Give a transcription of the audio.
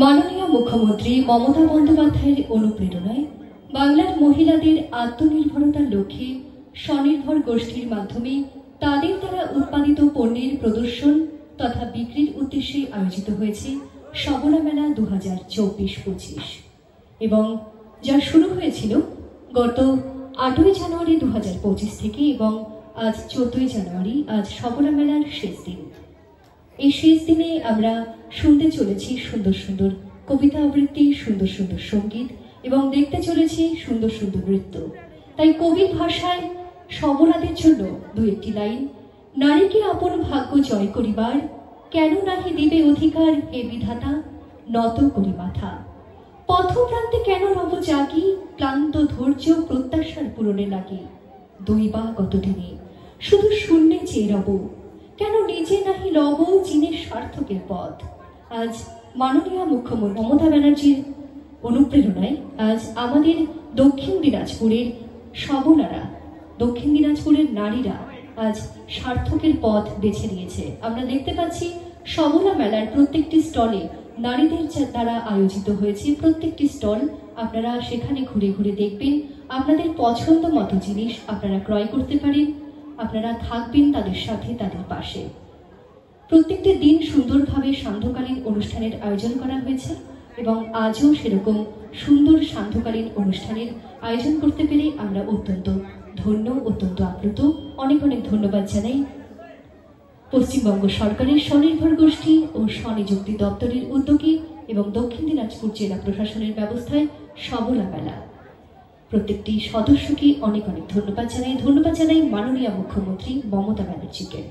মাননীয় মুখ্যমন্ত্রী মমতা বন্দ্যোপাধ্যায়ের অনুপ্রেরণায় বাংলার মহিলাদের আত্মনির্ভরতার লক্ষ্যে স্বনির্ভর গোষ্ঠীর মাধ্যমে তাদের দ্বারা উৎপাদিত পণ্যের প্রদর্শন তথা বিক্রির উদ্দেশ্যে আয়োজিত হয়েছে সবলা মেলা 2024-25 এবং যা শুরু হয়েছিল গত 8ই জানুয়ারি 2025 থেকে এবং আজ 14ই জানুয়ারি, আজ সবলা মেলার শেষ দিন। এই শেষ দিনে আমরা শুনতে চলেছি সুন্দর সুন্দর কবিতা আবৃত্তি, সুন্দর সুন্দর সঙ্গীত এবং দেখতে চলেছি সুন্দর সুন্দর নৃত্য। তাই কবির ভাষায় সবলাদের জন্য দু একটি লাইন। নারীকে আপন ভাগ্য জয় করিবার, কেন নাহি দিবে অধিকার হে বিধাতা, নত করি মাথা। পথপ্রান্তে কেন রব জাগি, ক্লান্ত ধৈর্য প্রত্যাশার পূরণে লাগি। দৈবা কতদিনে শুধু শূন্যে চেয়ে রব, কেন নিজে নাহি লব চীনের সার্থকের পথ। আজ মাননীয় মুখ্যমন্ত্রী মমতা ব্যানার্জির অনুপ্রেরণায় আজ আমাদের দক্ষিণ দিনাজপুরের সবলারা, দক্ষিণ দিনাজপুরের নারীরা আজ সার্থকের পথ বেছে নিয়েছে। আমরা দেখতে পাচ্ছি সবলা মেলার প্রত্যেকটি স্টলে নারীদের দ্বারা আয়োজিত হয়েছে। প্রত্যেকটি স্টল আপনারা সেখানে ঘুরে ঘুরে দেখবেন, আপনাদের পছন্দ মতো জিনিস আপনারা ক্রয় করতে পারেন, আপনারা থাকবেন তাদের সাথে, তাদের পাশে। প্রত্যেকটি দিন সুন্দরভাবে সান্ধ্যকালীন অনুষ্ঠানের আয়োজন করা হয়েছে এবং আজও সেরকম সুন্দর সান্ধ্যকালীন অনুষ্ঠানের আয়োজন করতে পেরে আমরা অত্যন্ত ধন্য, অত্যন্ত আপ্লুত। অনেক অনেক ধন্যবাদ জানাই পশ্চিমবঙ্গ সরকারের স্বনির্ভর গোষ্ঠী ও স্বনিযুক্তি দপ্তরের উদ্যোগে এবং দক্ষিণ দিনাজপুর জেলা প্রশাসনের ব্যবস্থায় সবলা মেলা প্রত্যেকটি সদস্যকে অনেক অনেক ধন্যবাদ জানাই। ধন্যবাদ জানাই মাননীয় মুখ্যমন্ত্রী মমতা ব্যানার্জিকে।